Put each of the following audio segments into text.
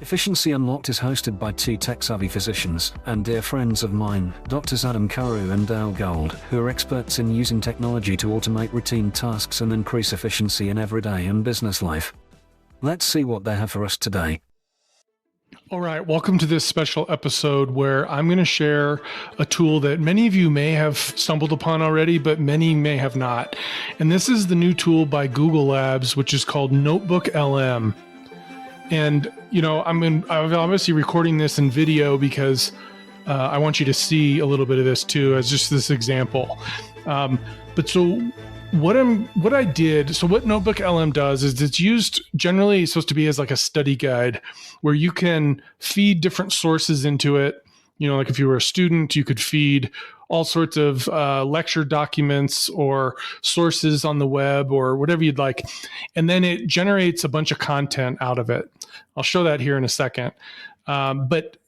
Efficiency Unlocked is hosted by two tech-savvy physicians and dear friends of mine, Drs. Adam Carew and Dale Gold, who are experts in using technology to automate routine tasks and increase efficiency in everyday and business life. Let's see what they have for us today. All right, welcome to this special episode where I'm going to share a tool that many of you may have stumbled upon already, but many may have not. And this is the new tool by Google Labs, which is called NotebookLM. And, you know, I'm obviously recording this in video because I want you to see a little bit of this too, as just this example. What NotebookLM does is it's used generally supposed to be as like a study guide where you can feed different sources into it. You know, like if you were a student, you could feed all sorts of lecture documents or sources on the web or whatever you'd like. And then it generates a bunch of content out of it. I'll show that here in a second. But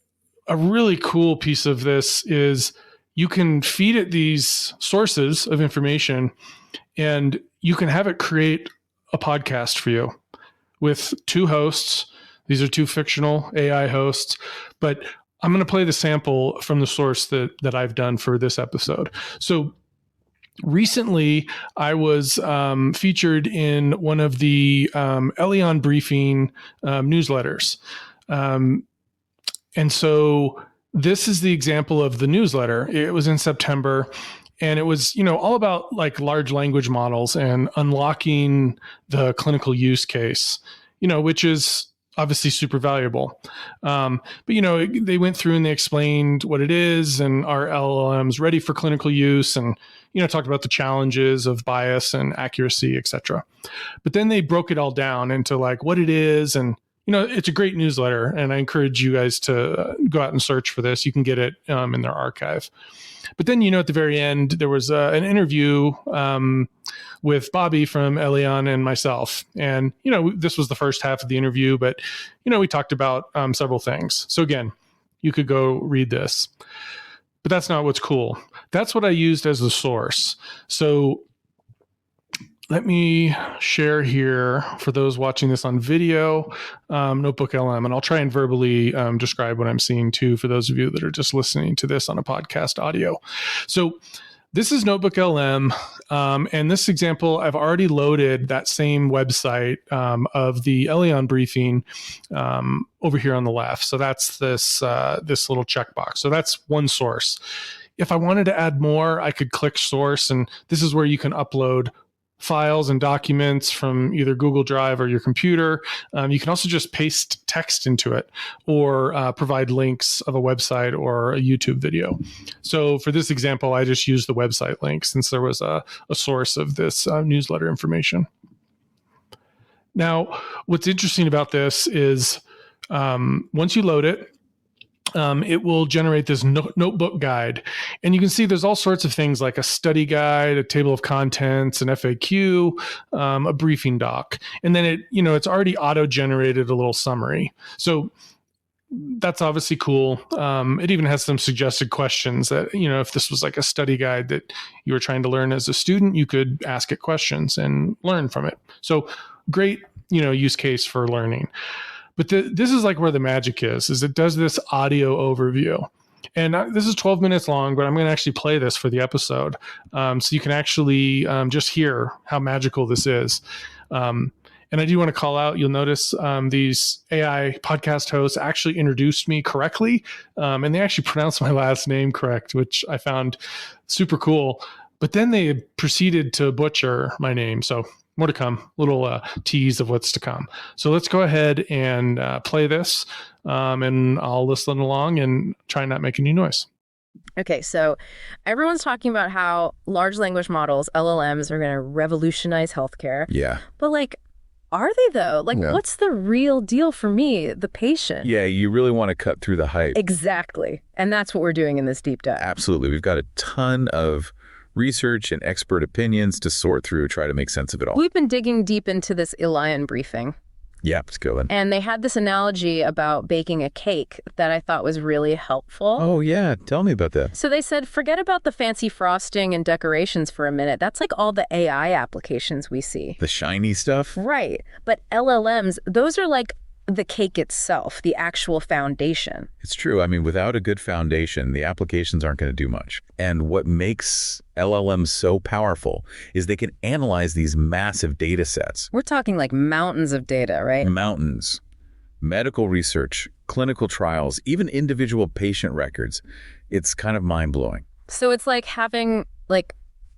a really cool piece of this is you can feed it these sources of information and you can have it create a podcast for you with two hosts. These are two fictional AI hosts, but I'm going to play the sample from the source that I've done for this episode. So recently, I was featured in one of the Elion briefing newsletters. And so this is the example of the newsletter. It was in September. And it was, you know, all about like large language models and unlocking the clinical use case, you know, which is obviously super valuable. But, you know, they went through and they explained what it is and are LLMs ready for clinical use and, you know, talked about the challenges of bias and accuracy, et cetera. But then they broke it all down into like what it is. And, you know, it's a great newsletter. And I encourage you guys to go out and search for this. You can get it in their archive. But then, you know, at the very end, there was an interview with Bobby from Elion and myself. And, you know, this was the first half of the interview, but, you know, we talked about several things. So again, you could go read this. But that's not what's cool. That's what I used as the source. So let me share here for those watching this on video, NotebookLM, and I'll try and verbally describe what I'm seeing too for those of you that are just listening to this on a podcast audio. So this is NotebookLM, and this example, I've already loaded that same website of the Elion briefing over here on the left. So that's this little checkbox. So that's one source. If I wanted to add more, I could click source, and this is where you can upload files and documents from either Google Drive or your computer. You can also just paste text into it or provide links of a website or a YouTube video. So for this example, I just used the website link since there was a source of this newsletter information. Now, what's interesting about this is once you load it, it will generate this notebook guide. And you can see there's all sorts of things like a study guide, a table of contents, an FAQ, a briefing doc. And then it's already auto-generated a little summary. So that's obviously cool. It even has some suggested questions that, you know, if this was like a study guide that you were trying to learn as a student, you could ask it questions and learn from it. So great, you know, use case for learning. But this is like where the magic is it does this audio overview. And this is 12 minutes long, but I'm going to actually play this for the episode. So you can actually just hear how magical this is. And I do want to call out, you'll notice these AI podcast hosts actually introduced me correctly. And they actually pronounced my last name correct, which I found super cool. But then they proceeded to butcher my name. So more to come, little tease of what's to come. So let's go ahead and play this, and I'll listen along and try not make any noise. Okay, so everyone's talking about how large language models, LLMs, are going to revolutionize healthcare. Yeah. But are they though? What's the real deal for me, the patient? Yeah, you really want to cut through the hype. Exactly. And that's what we're doing in this deep dive. Absolutely. We've got a ton of research and expert opinions to sort through, try to make sense of it all. We've been digging deep into this Elion briefing. Yeah, it's good. And they had this analogy about baking a cake that I thought was really helpful. Oh, yeah. Tell me about that. So they said, forget about the fancy frosting and decorations for a minute. That's like all the AI applications we see. The shiny stuff? Right. But LLMs, those are like the cake itself, the actual foundation. It's true. I mean, without a good foundation, the applications aren't going to do much. And what makes LLMs so powerful is they can analyze these massive data sets. We're talking like mountains of data, right? Mountains, medical research, clinical trials, even individual patient records. It's kind of mind-blowing. So it's like having like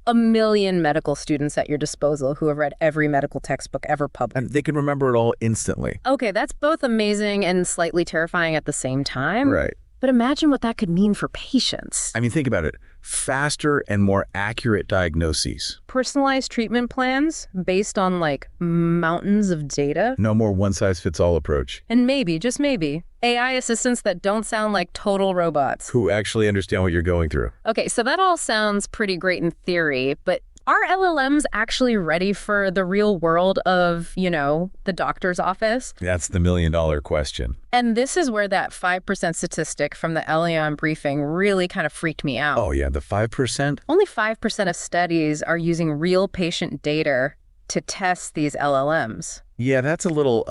a million medical students at your disposal who have read every medical textbook ever published. And they can remember it all instantly. Okay, that's both amazing and slightly terrifying at the same time. Right. But imagine what that could mean for patients. I mean, think about it. Faster and more accurate diagnoses. Personalized treatment plans based on like mountains of data. No more one-size-fits-all approach. And maybe, just maybe, AI assistants that don't sound like total robots. Who actually understand what you're going through. Okay, so that all sounds pretty great in theory, but are LLMs actually ready for the real world of, the doctor's office? That's the million-dollar question. And this is where that 5% statistic from the LAM briefing really kind of freaked me out. Oh, yeah, the 5%? Only 5% of studies are using real patient data to test these LLMs. Yeah, that's a little,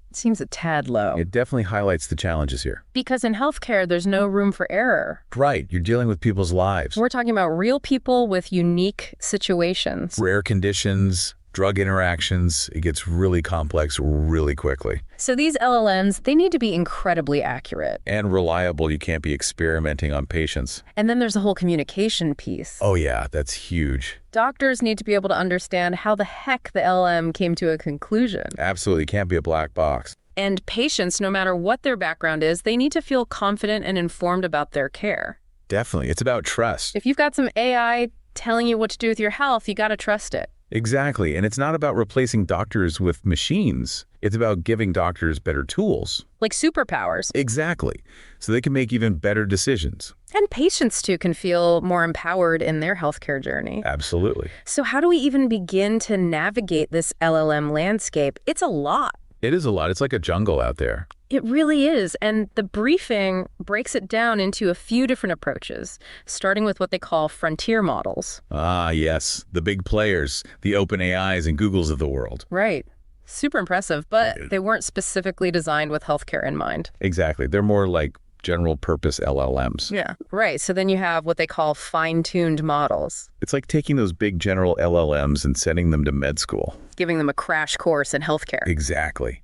It seems a tad low. It definitely highlights the challenges here. Because in healthcare, there's no room for error. Right. You're dealing with people's lives. We're talking about real people with unique situations. Rare conditions, drug interactions. It gets really complex really quickly. So these LLMs, they need to be incredibly accurate. And reliable. You can't be experimenting on patients. And then there's the whole communication piece. Oh, yeah. That's huge. Doctors need to be able to understand how the heck the LLM came to a conclusion. Absolutely. Can't be a black box. And patients, no matter what their background is, they need to feel confident and informed about their care. Definitely. It's about trust. If you've got some AI telling you what to do with your health, you got to trust it. Exactly. And it's not about replacing doctors with machines. It's about giving doctors better tools. Like superpowers. Exactly. So they can make even better decisions. And patients, too, can feel more empowered in their healthcare journey. Absolutely. So how do we even begin to navigate this LLM landscape? It's a lot. It is a lot. It's like a jungle out there. It really is. And the briefing breaks it down into a few different approaches, starting with what they call frontier models. Ah, yes. The big players, the OpenAIs and Googles of the world. Right. Super impressive, but they weren't specifically designed with healthcare in mind. Exactly. They're more like general purpose LLMs. Yeah. Right. So then you have what they call fine-tuned models. It's like taking those big general LLMs and sending them to med school. Giving them a crash course in healthcare. Exactly.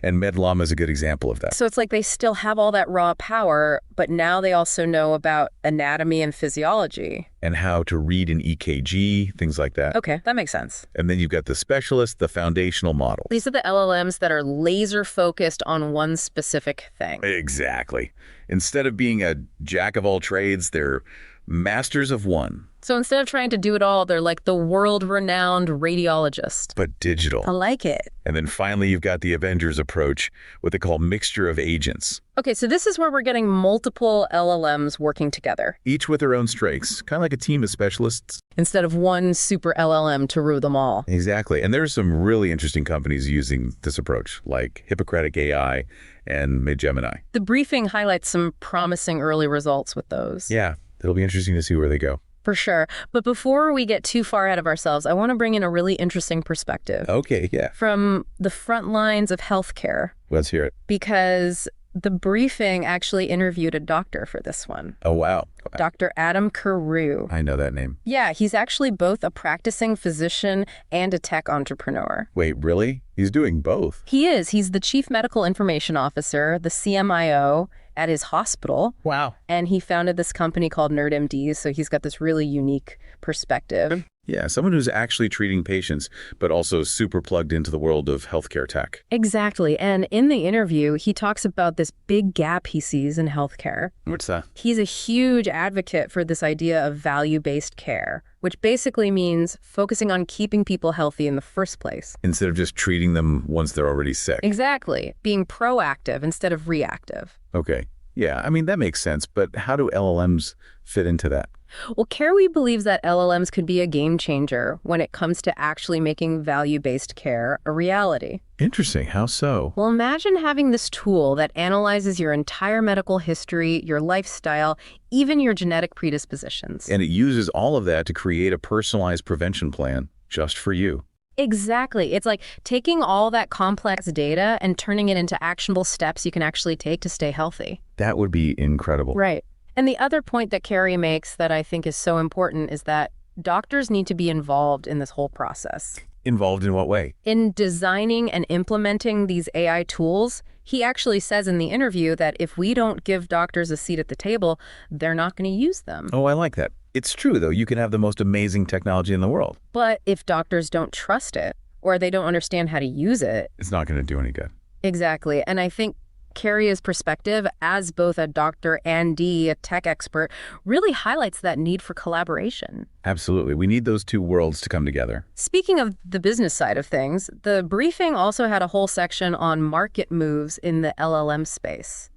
And MedLM is a good example of that. So it's like they still have all that raw power, but now they also know about anatomy and physiology. And how to read an EKG, things like that. Okay, that makes sense. And then you've got the specialist, the foundational model. These are the LLMs that are laser focused on one specific thing. Exactly. Instead of being a jack of all trades, they're masters of one. So instead of trying to do it all, they're like the world-renowned radiologist. But digital. I like it. And then finally, you've got the Avengers approach, what they call mixture of agents. Okay, so this is where we're getting multiple LLMs working together. Each with their own strengths, kind of like a team of specialists. Instead of one super LLM to rule them all. Exactly. And there's some really interesting companies using this approach, like Hippocratic AI and Midgemini. The briefing highlights some promising early results with those. Yeah, it'll be interesting to see where they go. For sure. But before we get too far ahead of ourselves, I want to bring in a really interesting perspective. Okay, yeah. From the front lines of healthcare. Let's hear it. Because the briefing actually interviewed a doctor for this one. Oh, wow. Dr. Adam Carew. I know that name. Yeah, he's actually both a practicing physician and a tech entrepreneur. Wait, really? He's doing both? He is. He's the Chief Medical Information Officer, the CMIO, at his hospital. Wow. And he founded this company called NerdMD, so he's got this really unique perspective. Yeah, someone who's actually treating patients, but also super plugged into the world of healthcare tech. Exactly. And in the interview, he talks about this big gap he sees in healthcare. What's that? He's a huge advocate for this idea of value-based care, which basically means focusing on keeping people healthy in the first place. Instead of just treating them once they're already sick. Exactly. Being proactive instead of reactive. Okay. Yeah, I mean, that makes sense, but how do LLMs fit into that? Well, Carew believes that LLMs could be a game changer when it comes to actually making value-based care a reality. Interesting. How so? Well, imagine having this tool that analyzes your entire medical history, your lifestyle, even your genetic predispositions. And it uses all of that to create a personalized prevention plan just for you. Exactly. It's like taking all that complex data and turning it into actionable steps you can actually take to stay healthy. That would be incredible. Right. And the other point that Carrie makes that I think is so important is that doctors need to be involved in this whole process. Involved in what way? In designing and implementing these AI tools, he actually says in the interview that if we don't give doctors a seat at the table, they're not going to use them. Oh, I like that. It's true, though. You can have the most amazing technology in the world. But if doctors don't trust it or they don't understand how to use it, it's not going to do any good. Exactly. And I think Carrie's perspective as both a doctor and a tech expert really highlights that need for collaboration. Absolutely. We need those two worlds to come together. Speaking of the business side of things, the briefing also had a whole section on market moves in the LLM space.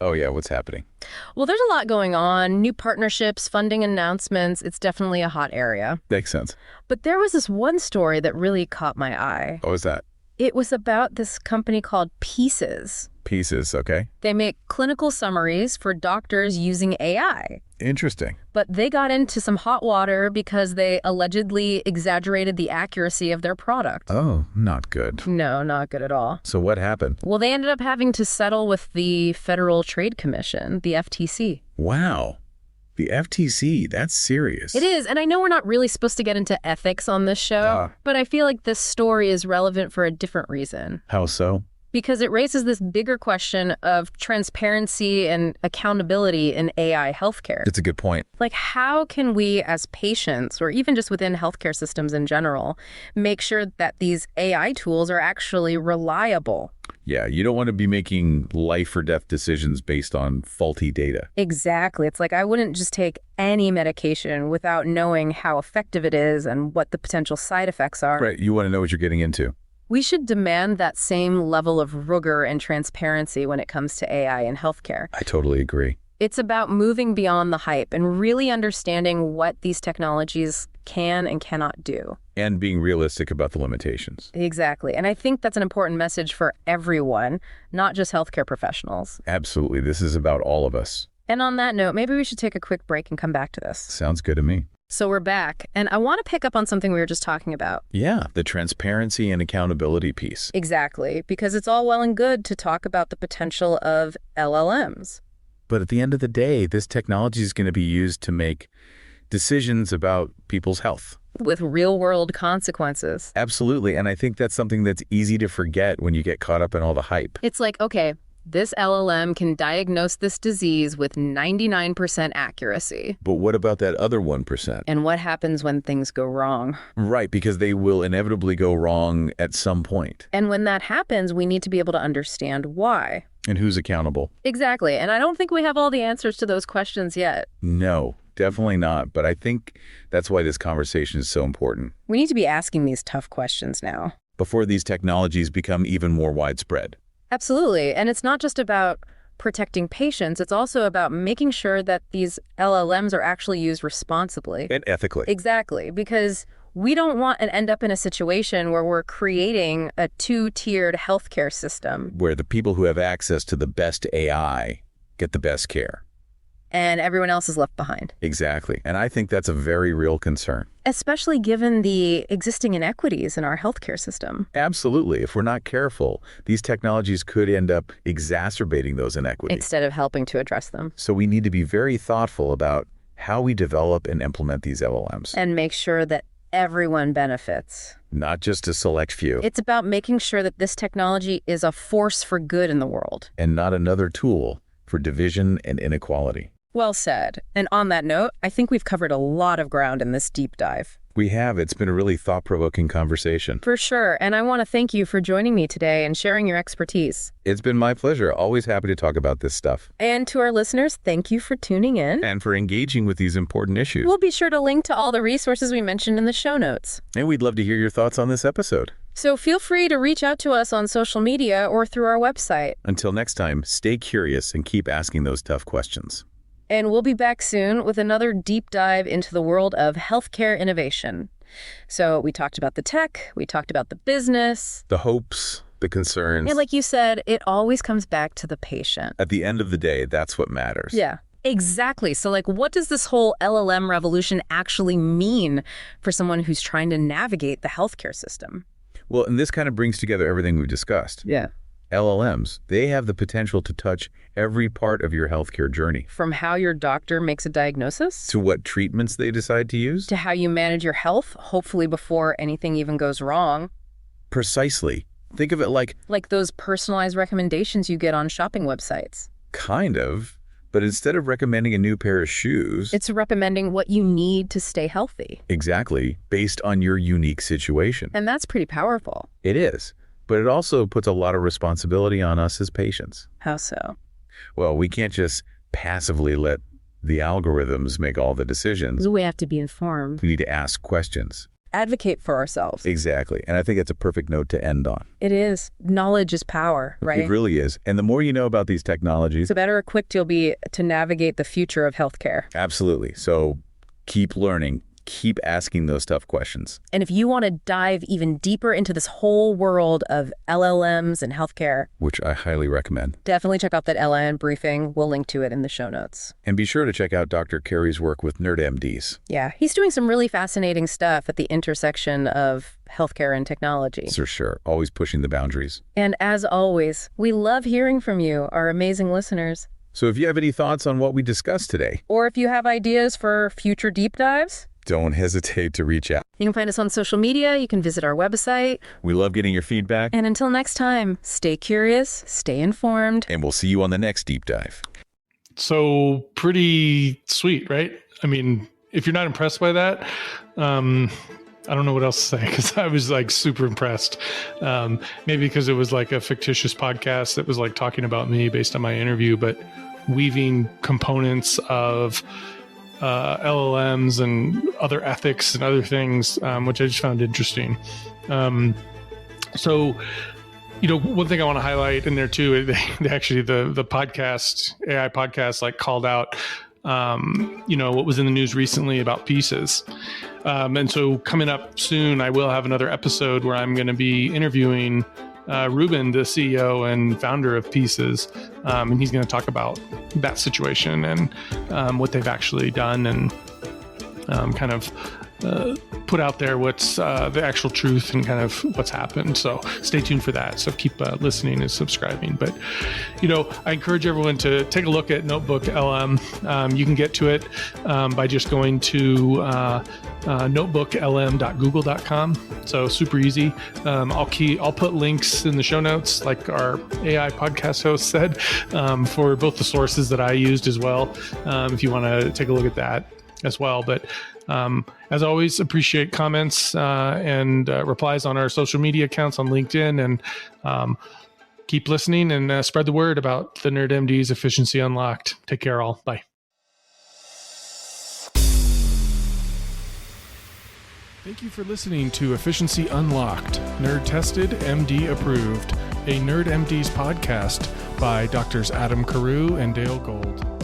Oh, yeah. What's happening? Well, there's a lot going on. New partnerships, funding announcements. It's definitely a hot area. Makes sense. But there was this one story that really caught my eye. What was that? It was about this company called Pieces. Pieces, okay. They make clinical summaries for doctors using AI. Interesting. But they got into some hot water because they allegedly exaggerated the accuracy of their product. Oh, not good. No, not good at all. So what happened? Well, they ended up having to settle with the Federal Trade Commission, the FTC. Wow. The FTC, that's serious. It is, and I know we're not really supposed to get into ethics on this show, but I feel like this story is relevant for a different reason. How so? Because it raises this bigger question of transparency and accountability in AI healthcare. It's a good point. Like, how can we as patients, or even just within healthcare systems in general, make sure that these AI tools are actually reliable? Yeah, you don't want to be making life or death decisions based on faulty data. Exactly. It's like I wouldn't just take any medication without knowing how effective it is and what the potential side effects are. Right. You want to know what you're getting into. We should demand that same level of rigor and transparency when it comes to AI in healthcare. I totally agree. It's about moving beyond the hype and really understanding what these technologies can and cannot do. And being realistic about the limitations. Exactly. And I think that's an important message for everyone, not just healthcare professionals. Absolutely. This is about all of us. And on that note, maybe we should take a quick break and come back to this. Sounds good to me. So we're back, and I want to pick up on something we were just talking about. Yeah, the transparency and accountability piece. Exactly, because it's all well and good to talk about the potential of LLMs. But at the end of the day, this technology is going to be used to make decisions about people's health. With real-world consequences. Absolutely, and I think that's something that's easy to forget when you get caught up in all the hype. It's like, okay, this LLM can diagnose this disease with 99% accuracy. But what about that other 1%? And what happens when things go wrong? Right, because they will inevitably go wrong at some point. And when that happens, we need to be able to understand why. And who's accountable? Exactly, and I don't think we have all the answers to those questions yet. No, definitely not. But I think that's why this conversation is so important. We need to be asking these tough questions now. Before these technologies become even more widespread. Absolutely. And it's not just about protecting patients. It's also about making sure that these LLMs are actually used responsibly. And ethically. Exactly. Because we don't want to end up in a situation where we're creating a two-tiered healthcare system. Where the people who have access to the best AI get the best care. And everyone else is left behind. Exactly. And I think that's a very real concern. Especially given the existing inequities in our healthcare system. Absolutely. If we're not careful, these technologies could end up exacerbating those inequities. Instead of helping to address them. So we need to be very thoughtful about how we develop and implement these LLMs. And make sure that everyone benefits. Not just a select few. It's about making sure that this technology is a force for good in the world. And not another tool for division and inequality. Well said. And on that note, I think we've covered a lot of ground in this deep dive. We have. It's been a really thought-provoking conversation. For sure. And I want to thank you for joining me today and sharing your expertise. It's been my pleasure. Always happy to talk about this stuff. And to our listeners, thank you for tuning in. And for engaging with these important issues. We'll be sure to link to all the resources we mentioned in the show notes. And we'd love to hear your thoughts on this episode. So feel free to reach out to us on social media or through our website. Until next time, stay curious and keep asking those tough questions. And we'll be back soon with another deep dive into the world of healthcare innovation. So we talked about the tech, we talked about the business. The hopes, the concerns. And like you said, it always comes back to the patient. At the end of the day, that's what matters. Yeah. Exactly. So like, what does this whole LLM revolution actually mean for someone who's trying to navigate the healthcare system? Well, and this kind of brings together everything we've discussed. Yeah. LLMs, they have the potential to touch every part of your healthcare journey. From how your doctor makes a diagnosis, To what treatments they decide to use. to how you manage your health, hopefully before anything even goes wrong. Precisely. Think of it like Those personalized recommendations you get on shopping websites. kind of, but instead of recommending a new pair of shoes, It's recommending what you need to stay healthy. exactly, based on your unique situation. And that's pretty powerful. It is, but it also puts a lot of responsibility on us as patients. How so? Well, we can't just passively let the algorithms make all the decisions. We have to be informed. We need to ask questions. Advocate for ourselves. Exactly. And I think it's a perfect note to end on. It is. Knowledge is power, right? It really is. And the more you know about these technologies, The better equipped you'll be to navigate the future of healthcare. absolutely. So keep learning, keep asking those tough questions. And if you want to dive even deeper into this whole world of LLMs and healthcare, Which I highly recommend. definitely check out that LN briefing. We'll link to it in the show notes. And be sure to check out Dr. Carey's work with NerdMDs. Yeah, he's doing some really fascinating stuff at the intersection of healthcare and technology. For sure. Always pushing the boundaries. And as always, we love hearing from you, our amazing listeners. So if you have any thoughts on what we discussed today, Or if you have ideas for future deep dives, don't hesitate to reach out. you can find us on social media. You can visit our website. We love getting your feedback, And until next time, stay curious, stay informed. and we'll see you on the next deep dive. So pretty sweet, right? I mean, if you're not impressed by that, I don't know what else to say because I was like super impressed. Maybe because it was like a fictitious podcast that was like talking about me based on my interview, but weaving components of LLMs and other ethics and other things, which I just found interesting. So, you know, one thing I want to highlight in there too, they actually, the podcast, AI podcast, like called out, you know, what was in the news recently about pieces. And so coming up soon, I will have another episode where I'm going to be interviewing Ruben, the CEO and founder of Pieces, and he's going to talk about that situation and what they've actually done and kind of put out there what's the actual truth and kind of what's happened. So stay tuned for that. So keep listening and subscribing. But, you know, I encourage everyone to take a look at NotebookLM. You can get to it by just going to notebooklm.google.com. So super easy. I'll put links in the show notes, like our AI podcast host said, for both the sources that I used as well, if you want to take a look at that as well. But as always, appreciate comments and replies on our social media accounts on LinkedIn, and keep listening and spread the word about the NerdMD's Efficiency Unlocked. Take care, all. Bye. Thank you for listening to Efficiency Unlocked, Nerd Tested, MD Approved, a NerdMD's podcast by Drs. Adam Carew and Dale Gold.